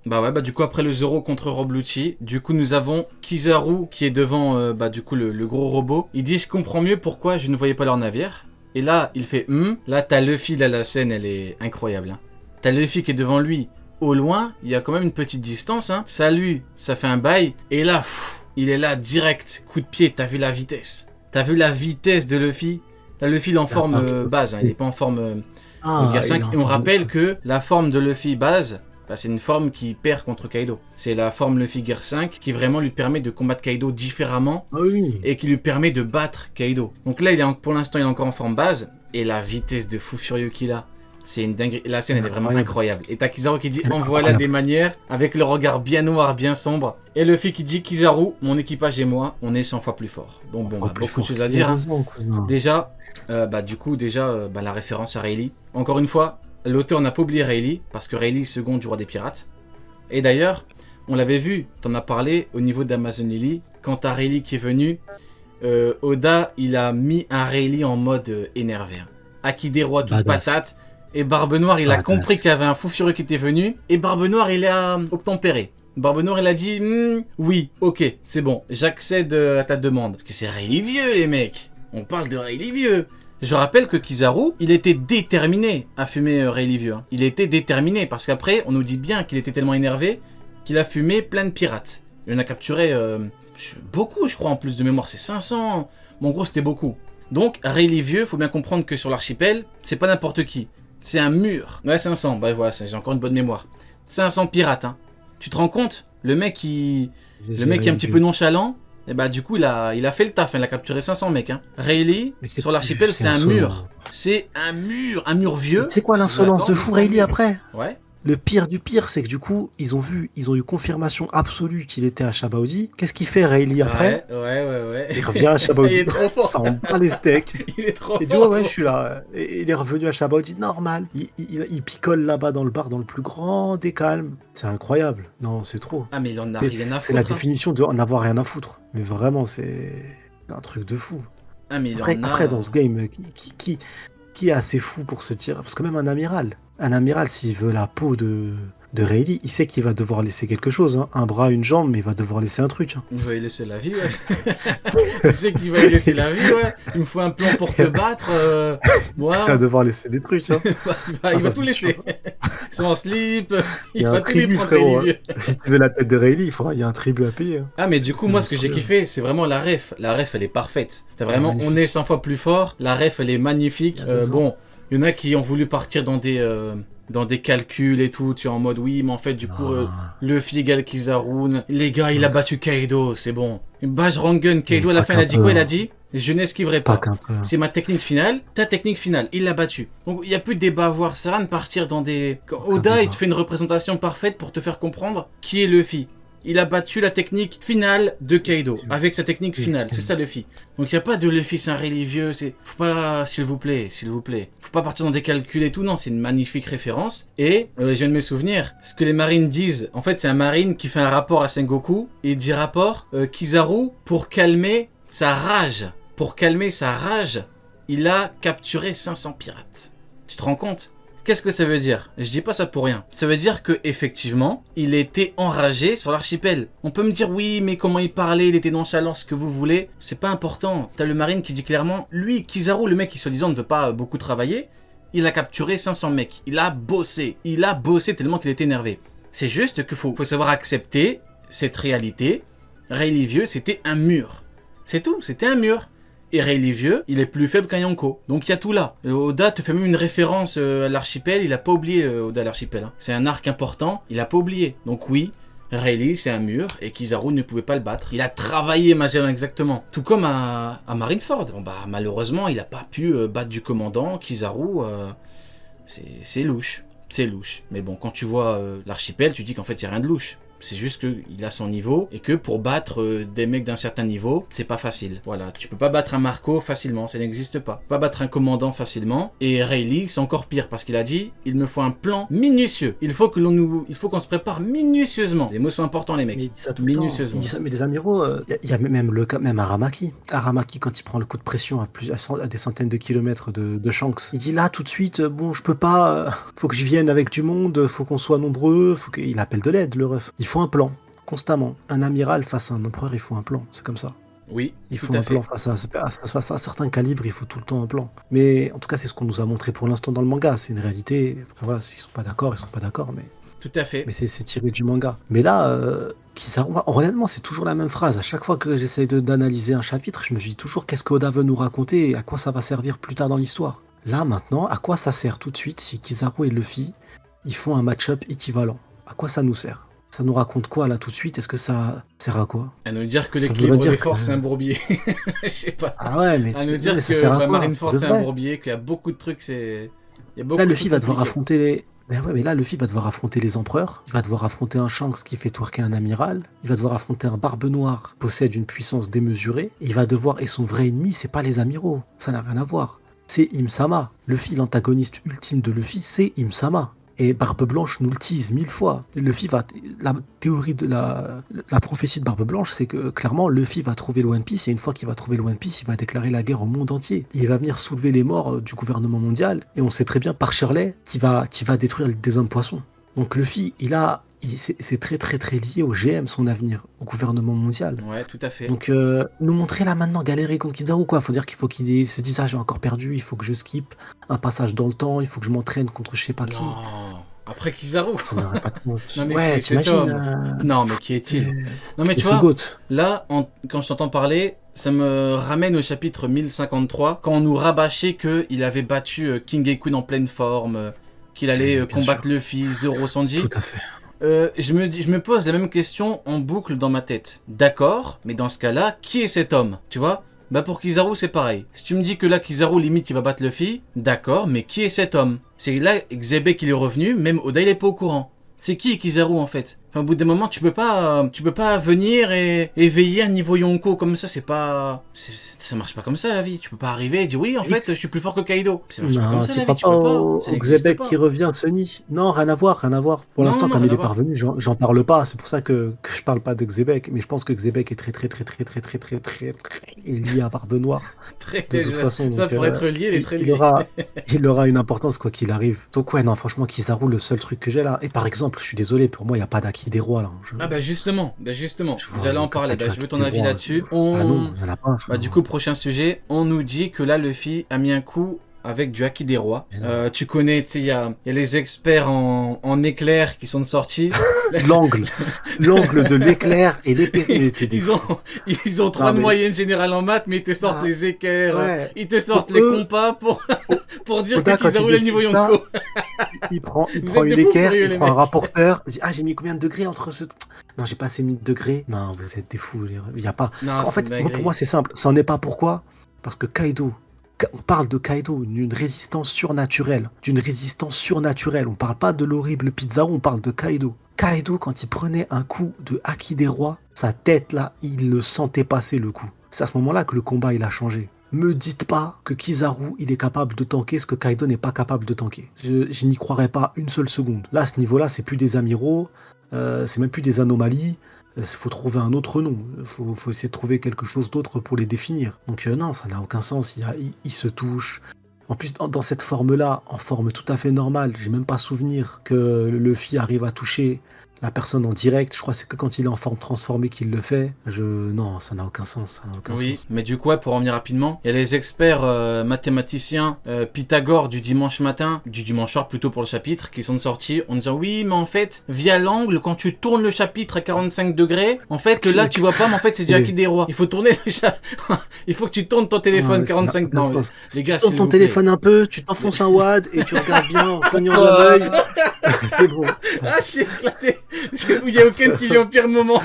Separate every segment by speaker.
Speaker 1: Bah ouais, bah du coup après le Zoro contre Rob Lucci, du coup nous avons Kizaru qui est devant bah du coup le gros robot. Il dit je comprends mieux pourquoi je ne voyais pas leur navire. Et là il fait là t'as Luffy, là la scène elle est incroyable. Hein. T'as Luffy qui est devant lui, au loin, il y a quand même une petite distance. Hein. Salut, ça fait un bail. Et là, il est là direct, coup de pied, t'as vu la vitesse. T'as vu la vitesse de Luffy. Là Luffy il est en forme base, hein. Il est pas en forme Gear 5. Et on rappelle que la forme de Luffy base, bah, c'est une forme qui perd contre Kaido. C'est la forme Luffy Gear 5 qui vraiment lui permet de combattre Kaido différemment et qui lui permet de battre Kaido. Donc là, pour l'instant, il est encore en forme base. Et la vitesse de fou furieux qu'il a, c'est une dinguerie. La scène, elle est vraiment incroyable. Et t'as Kizaru qui dit « En voilà des manières » avec le regard bien noir, bien sombre. Et Luffy qui dit « Kizaru, mon équipage et moi, on est 100 fois plus forts. » Donc bon, beaucoup de choses à dire. Hein. Déjà, la référence à Rayleigh. Encore une fois, l'auteur n'a pas oublié Rayleigh, parce que Rayleigh seconde du roi des pirates. Et d'ailleurs, on l'avait vu, t'en as parlé au niveau d'Amazon Lily, quand t'as Rayleigh qui est venu, Oda, il a mis un Rayleigh en mode énervé. Akidero toute patate, et Barbe Noire, il a compris qu'il y avait un fou furieux qui était venu, et Barbe Noire, il a obtempéré. Barbe Noire, il a dit oui, ok, c'est bon, j'accède à ta demande. Parce que c'est Rayleigh vieux, les mecs. On parle de Rayleigh vieux. Je rappelle que Kizaru, il était déterminé à fumer Rayleigh vieux. Hein. Il était déterminé, parce qu'après, on nous dit bien qu'il était tellement énervé qu'il a fumé plein de pirates. Il en a capturé beaucoup, je crois, en plus de mémoire. C'est 500. Bon, en gros, c'était beaucoup. Donc, Rayleigh vieux, faut bien comprendre que sur l'archipel, c'est pas n'importe qui. C'est un mur. Ouais, 500. Bah voilà, j'ai encore une bonne mémoire. 500 pirates, hein. Tu te rends compte? Le mec, est un petit peu nonchalant. Et bah du coup, il a fait le taf. Hein. Il a capturé 500 mecs. Hein. Rayleigh, sur l'archipel, c'est un mur. C'est un mur vieux.
Speaker 2: C'est quoi l'insolence de fou Rayleigh après?
Speaker 1: Ouais.
Speaker 2: Le pire du pire, c'est que du coup, ils ont eu confirmation absolue qu'il était à Shabaudi. Qu'est-ce qu'il fait Rayleigh après?
Speaker 1: Ouais.
Speaker 2: Il revient à Shabaudi.
Speaker 1: Il est trop fort.
Speaker 2: S'en bat les steaks.
Speaker 1: Il est trop fort.
Speaker 2: Il dit ouais, je suis là. Et il est revenu à Shabaudi, normal. Il picole là-bas dans le bar, dans le plus grand des calmes. C'est incroyable. Non, c'est trop.
Speaker 1: Ah mais il en a rien à foutre.
Speaker 2: C'est la définition de en avoir rien à foutre. Mais vraiment, c'est un truc de fou.
Speaker 1: Ah mais
Speaker 2: Après dans ce game, qui est assez fou pour se tirer? Parce que même un amiral, s'il veut la peau de Rayleigh, il sait qu'il va devoir laisser quelque chose. Hein. Un bras, une jambe, mais il va devoir laisser un truc. Hein.
Speaker 1: Il va y laisser la vie, ouais. Tu sais qu'il va y laisser la vie, ouais. Il me faut un plan pour te battre. Moi.
Speaker 2: Il va devoir laisser des trucs. Hein.
Speaker 1: il va tout laisser. Son slip, il va tout
Speaker 2: tribut,
Speaker 1: lui prendre.
Speaker 2: Hein. Si tu veux la tête de Rayleigh, il y a un tribut à payer. Hein.
Speaker 1: Ah mais du coup, moi, ce que j'ai kiffé, c'est vraiment la ref. La ref, elle est parfaite. T'as vraiment, on est 100 fois plus fort. La ref, elle est magnifique. Bon, il y en a qui ont voulu partir dans des calculs et tout, tu es en mode oui, mais en fait, du coup, Luffy égale Kizaru. Les gars, il a battu Kaido, c'est bon. Bash Rangun, Kaido, à la fin, il a dit quoi? Il a dit je n'esquiverai pas. C'est ma technique finale, ta technique finale. Il l'a battu. Donc, il n'y a plus de débat à voir. Ça va de partir dans des. Quand Oda, il te fait une représentation parfaite pour te faire comprendre qui est Luffy. Il a battu la technique finale de Kaido, avec sa technique finale, c'est ça Luffy. Donc il n'y a pas de Luffy, c'est un Rayleigh vieux, faut pas, s'il vous plaît, faut pas partir dans des calculs et tout, non, c'est une magnifique référence. Et, je viens de me souvenir, ce que les marines disent, en fait c'est un marine qui fait un rapport à Sengoku, et il dit rapport, Kizaru, pour calmer sa rage, il a capturé 500 pirates. Tu te rends compte ? Qu'est-ce que ça veut dire? Je dis pas ça pour rien. Ça veut dire que effectivement, il était enragé sur l'archipel. On peut me dire oui, mais comment il parlait, il était nonchalant, ce que vous voulez. C'est pas important. T'as le marine qui dit clairement, lui, Kizaru, le mec qui soi-disant ne veut pas beaucoup travailler, il a capturé 500 mecs. Il a bossé tellement qu'il était énervé. C'est juste qu'il faut savoir accepter cette réalité. Rayleigh vieux, c'était un mur. C'est tout, c'était un mur. Et Rayleigh vieux, il est plus faible qu'un Yonko. Donc il y a tout là. Oda te fait même une référence à l'archipel, il a pas oublié Oda l'archipel. Hein. C'est un arc important, il a pas oublié. Donc oui, Rayleigh c'est un mur et Kizaru ne pouvait pas le battre. Il a travaillé Magellan exactement. Tout comme à Marineford. Bon, bah, malheureusement, il a pas pu battre du commandant. Kizaru, c'est louche. C'est louche. Mais bon, quand tu vois l'archipel, tu dis qu'en fait il n'y a rien de louche. C'est juste qu'il a son niveau et que pour battre des mecs d'un certain niveau, c'est pas facile. Voilà, tu peux pas battre un Marco facilement, ça n'existe pas. Tu peux pas battre un commandant facilement. Et Rayleigh, c'est encore pire parce qu'il a dit, il me faut un plan minutieux. Il faut qu'on se prépare minutieusement. Les mots sont importants, les mecs.
Speaker 2: Mais il dit ça tout
Speaker 1: minutieusement.
Speaker 2: Le temps. Il dit ça, mais les amiraux, il y a même Aramaki. Aramaki, quand il prend le coup de pression à des centaines de kilomètres de Shanks, il dit là tout de suite, bon, je peux pas, faut que je vienne avec du monde, faut qu'on soit nombreux, il appelle de l'aide, le ref. Il faut un plan, constamment. Un amiral face à un empereur, il faut un plan, c'est comme ça.
Speaker 1: Oui,
Speaker 2: il faut un plan face à certains calibres, il faut tout le temps un plan. Mais en tout cas, c'est ce qu'on nous a montré pour l'instant dans le manga. C'est une réalité. Après, voilà, s'ils sont pas d'accord, ils sont pas d'accord, mais.
Speaker 1: Tout à fait.
Speaker 2: Mais c'est tiré du manga. Mais là, Kizaru, honnêtement, c'est toujours la même phrase. À chaque fois que j'essaye d'analyser un chapitre, je me dis toujours qu'est-ce qu'Oda veut nous raconter et à quoi ça va servir plus tard dans l'histoire. Là, maintenant, à quoi ça sert tout de suite si Kizaru et Luffy, ils font un match-up équivalent? À quoi ça nous sert? Ça nous raconte quoi là tout de suite? Est-ce que ça sert à quoi?
Speaker 1: À nous dire que l'équilibre des forces c'est un bourbier. Je sais pas.
Speaker 2: Ah ouais, mais
Speaker 1: à nous dire que Marineford c'est un bourbier, qu'il y a beaucoup de trucs,
Speaker 2: là, Luffy va devoir affronter les. Mais là, Luffy va devoir affronter les empereurs, il va devoir affronter un Shanks qui fait twerker un amiral, il va devoir affronter un Barbe Noire qui possède une puissance démesurée, et son vrai ennemi, c'est pas les amiraux, ça n'a rien à voir. C'est Im-sama. Luffy, l'antagoniste ultime de Luffy, c'est Im-sama. Et Barbe Blanche nous le tease 1000 fois. Luffy va. La théorie de la prophétie de Barbe Blanche, c'est que clairement, Luffy va trouver le One Piece, et une fois qu'il va trouver le One Piece, il va déclarer la guerre au monde entier. Il va venir soulever les morts du gouvernement mondial, et on sait très bien par Shirley qui va détruire des hommes poissons. Donc Luffy, c'est très très très lié au GM, son avenir, au gouvernement mondial.
Speaker 1: Ouais, tout à fait.
Speaker 2: Donc nous montrer là maintenant galérer contre Kizaru, quoi. Faut dire qu'il faut qu'il se dise, ah, j'ai encore perdu, il faut que je skip un passage dans le temps, il faut que je m'entraîne contre je sais pas qui.
Speaker 1: Après Kizaru.
Speaker 2: Ça n'aurait pas de sens.
Speaker 1: Non mais
Speaker 2: ouais,
Speaker 1: t'imagines. Non mais qui est-il? Non mais tu vois, là, quand je t'entends parler, ça me ramène au chapitre 1053, quand on nous rabâchait qu'il avait battu King et Queen en pleine forme, qu'il allait combattre Luffy, Zoro, Sanji.
Speaker 2: Tout à fait.
Speaker 1: Je me pose la même question en boucle dans ma tête. D'accord, mais dans ce cas-là, qui est cet homme? Tu vois? Bah pour Kizaru c'est pareil. Si tu me dis que là Kizaru limite il va battre Luffy, d'accord, mais qui est cet homme? C'est là Xebec il est revenu, même Oda il est pas au courant. C'est qui Kizaru en fait? Enfin, au bout d'un moment, tu peux pas venir et éveiller un niveau Yonko comme ça, ça marche pas comme ça la vie. Tu peux pas arriver et dire oui, en fait, je suis plus fort que Kaido. Ça marche pas comme ça la vie, tu peux pas.
Speaker 2: C'est Xebec qui revient, Sony. Non, rien à voir. Pour l'instant, comme il est parvenu, j'en parle pas. C'est pour ça que je parle pas de Xebec, mais je pense que Xebec est très lié à Barbe Noire. De toute façon,
Speaker 1: ça pourrait être lié, il est très lié.
Speaker 2: Il aura une importance quoi qu'il arrive. Donc ouais, non, franchement, Kizaru, le seul truc que j'ai là. Et par exemple, je suis désolé, pour moi, il y a pas d'Aki des rois là.
Speaker 1: Ah bah justement, j'allais en parler, je veux ton avis là-dessus.
Speaker 2: Ah non, il y en a pas.
Speaker 1: Bah du coup, prochain sujet, on nous dit que là, Luffy a mis un coup avec du Haki des rois. Tu connais, tu sais, il y a les experts en éclair qui sont sortis.
Speaker 2: L'angle de l'éclair et l'épée.
Speaker 1: Ils ont 3 de moyenne générale en maths, mais ils te sortent les équerres, ils te sortent les compas pour dire que Kizaru a le niveau Yonko.
Speaker 2: Il prend une équerre, il prend un rapporteur, il dit j'ai mis combien de degrés entre ce... Non, j'ai pas assez mis de degrés. Non, vous êtes des fous, il y a pas.
Speaker 1: Non,
Speaker 2: en fait, pour moi c'est simple, ça en est pas. Pourquoi? Parce que Kaido, on parle de Kaido, d'une résistance surnaturelle. On parle pas de l'horrible Pizarro, on parle de Kaido. Kaido, quand il prenait un coup de Haki des rois, sa tête là, il le sentait passer le coup. C'est à ce moment-là que le combat il a changé. Me dites pas que Kizaru il est capable de tanker ce que Kaido n'est pas capable de tanker. Je n'y croirais pas une seule seconde. Là, à ce niveau-là, c'est plus des amiraux, c'est même plus des anomalies. Il faut trouver un autre nom. Faut essayer de trouver quelque chose d'autre pour les définir. Donc non, ça n'a aucun sens. Ils se touchent. En plus, dans cette forme-là, en forme tout à fait normale, j'ai même pas souvenir que Luffy arrive à toucher la personne en direct. Je crois que c'est que quand il est en forme transformée qu'il le fait. Non, ça n'a aucun sens.
Speaker 1: Oui, mais du coup, pour revenir rapidement, il y a les experts mathématiciens Pythagore du dimanche soir plutôt pour le chapitre, qui sont sortis en disant oui, mais en fait, via l'angle, quand tu tournes le chapitre à 45 degrés, en fait, là, tu vois pas, mais en fait, c'est du Haki des rois. Il faut tourner il faut que tu tournes ton téléphone 45 degrés. Non, les gars,
Speaker 2: tu tournes ton téléphone un peu, tu t'enfonces un wad et tu regardes bien en cognant l'œil. C'est bon.
Speaker 1: Ah, je suis éclaté. Il y a Uken qui vit au pire moment.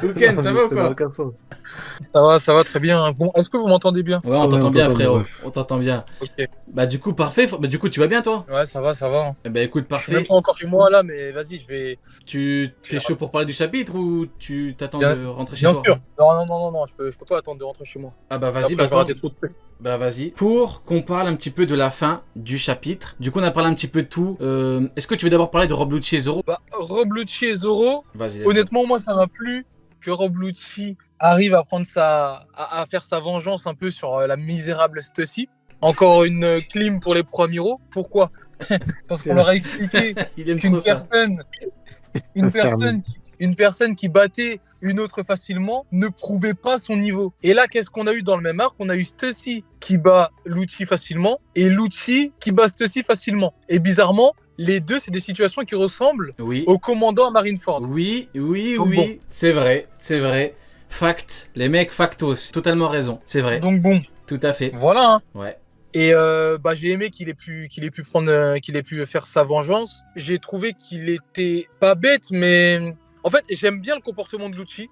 Speaker 1: Uken, ça va ou quoi?
Speaker 3: Ça va très bien. Bon, est-ce que vous m'entendez bien?
Speaker 1: Ouais, on t'entend bien, frérot. On t'entend bien.
Speaker 3: Ok.
Speaker 1: Bah du coup, parfait. Bah du coup, tu vas bien toi?
Speaker 3: Ouais, ça va, ça va.
Speaker 1: Eh bah écoute,
Speaker 3: Je suis même
Speaker 1: parfait.
Speaker 3: pas encore chez moi là, mais vas-y, je vais.
Speaker 1: Tu
Speaker 3: je
Speaker 1: t'es
Speaker 3: vais-
Speaker 1: chaud pour parler du chapitre ou tu t'attends
Speaker 3: Bien,
Speaker 1: de rentrer chez
Speaker 3: bien
Speaker 1: toi?
Speaker 3: sûr. Non, non, non, non, non, je peux pas attendre de rentrer chez moi.
Speaker 1: Ah bah vas-y,
Speaker 3: Après,
Speaker 1: bah
Speaker 3: je vais
Speaker 1: attends.
Speaker 3: rater trop de trucs.
Speaker 1: Bah vas-y. Pour qu'on parle un petit peu de la fin du chapitre. Du coup, on a parlé un petit peu de tout. Est-ce que tu veux d'abord parler de Rob Lucci et Zoro?
Speaker 3: Bah, Rob Lucci et Zoro,
Speaker 1: Vas-y, let's go.
Speaker 3: honnêtement, moi, ça m'a plu que Rob Lucci arrive à prendre à faire sa vengeance un peu sur la misérable Stussy. Encore une clim pour les pro Amiro. Pourquoi? Parce
Speaker 2: C'est
Speaker 3: qu'on leur a expliqué
Speaker 1: Il aime
Speaker 3: qu'une
Speaker 1: trop ça.
Speaker 3: une personne qui battait une autre facilement ne prouvait pas son niveau. Et là, qu'est-ce qu'on a eu dans le même arc? On a eu Stussy qui bat Lucci facilement et Lucci qui bat Stussy facilement. Et bizarrement, les deux, c'est des situations qui ressemblent
Speaker 1: Oui.
Speaker 3: au commandant à Marineford.
Speaker 1: Oui, oui,
Speaker 3: Donc
Speaker 1: oui.
Speaker 3: bon.
Speaker 1: C'est vrai, c'est vrai. Fact. Les mecs, factos. Totalement raison. C'est vrai.
Speaker 3: Donc bon,
Speaker 1: Tout à fait.
Speaker 3: voilà. Hein.
Speaker 1: Ouais.
Speaker 3: Et bah, j'ai aimé qu'il ait pu prendre, qu'il ait pu faire sa vengeance. J'ai trouvé qu'il était pas bête, mais en fait, j'aime bien le comportement de Lucci.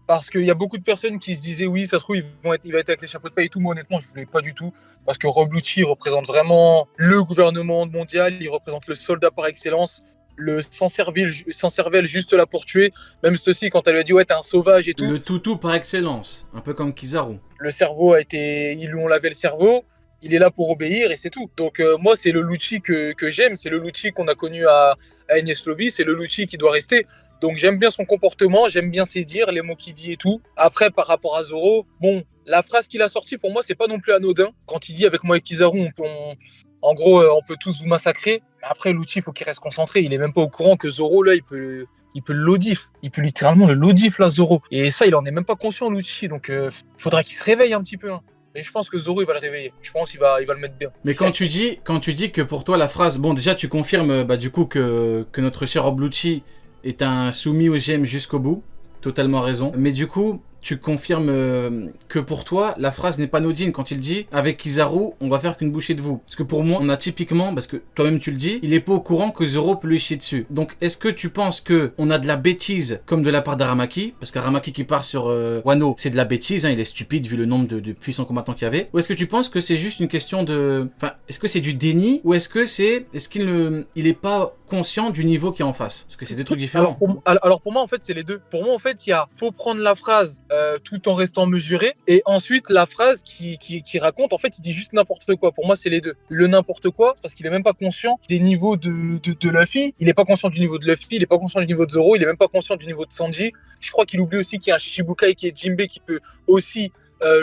Speaker 3: Parce qu'il y a beaucoup de personnes qui se disaient oui, ça se trouve, il va être avec les chapeaux de paille et tout. Moi, honnêtement, je ne voulais pas du tout. Parce que Rob Lucci représente vraiment le gouvernement mondial. Il représente le soldat par excellence. Le sans cervelle juste là pour tuer. Même ceci, quand elle lui a dit ouais, t'es un sauvage et tout.
Speaker 1: Le toutou par excellence. Un peu comme Kizaru.
Speaker 3: Le cerveau a été. Ils lui ont lavé le cerveau. Il est là pour obéir et c'est tout. Donc, moi, c'est le Lucci que j'aime. C'est le Lucci qu'on a connu à Enies Lobby. C'est le Lucci qui doit rester. Donc j'aime bien son comportement, j'aime bien ses dires, les mots qu'il dit et tout. Après, par rapport à Zoro, bon, la phrase qu'il a sortie, pour moi, c'est pas non plus anodin. Quand il dit avec moi et Kizaru, en gros, on peut tous vous massacrer. Mais après, Lucci, il faut qu'il reste concentré. Il est même pas au courant que Zoro, là, il peut le lodif. Il peut littéralement le lodif, là, Zoro. Et ça, il en est même pas conscient, Lucci. Donc, faudra qu'il se réveille un petit peu. Hein. Et je pense que Zoro, il va le réveiller. Je pense qu'il va le mettre bien.
Speaker 1: Mais quand tu dis que pour toi, la phrase... Bon, déjà, tu confirmes, bah, du coup, que notre cher Rob Lucci est un soumis au GM jusqu'au bout. Totalement raison. Mais du coup, tu confirmes que pour toi, la phrase n'est pas anodine quand il dit « Avec Kizaru, on va faire qu'une bouchée de vous ». Parce que pour moi, on a typiquement, parce que toi-même tu le dis, il est pas au courant que Zoro peut lui chier dessus. Donc, est-ce que tu penses que on a de la bêtise comme de la part d'Aramaki? Parce qu'Aramaki qui part sur Wano, c'est de la bêtise, hein, il est stupide vu le nombre de puissants combattants qu'il y avait. Ou est-ce que tu penses que c'est juste une question de... Enfin, est-ce que c'est du déni? Ou est-ce qu'il il est pas conscient du niveau qui est en face? Parce que c'est des trucs différents.
Speaker 3: Alors pour moi, en fait, c'est les deux. Pour moi, en fait, faut prendre la phrase tout en restant mesuré. Et ensuite, la phrase qui raconte, en fait, il dit juste n'importe quoi. Pour moi, c'est les deux. Le n'importe quoi, parce qu'il est même pas conscient des niveaux de Luffy. Il est pas conscient du niveau de Luffy. Il est pas conscient du niveau de Zoro. Il est même pas conscient du niveau de Sanji. Je crois qu'il oublie aussi qu'il y a un Shichibukai qui est Jinbei qui peut aussi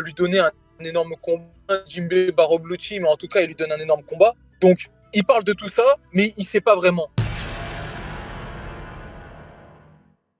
Speaker 3: lui donner un énorme combat. Jinbei Rob Lucci, mais en tout cas, il lui donne un énorme combat. Donc, il parle de tout ça, mais il sait pas vraiment.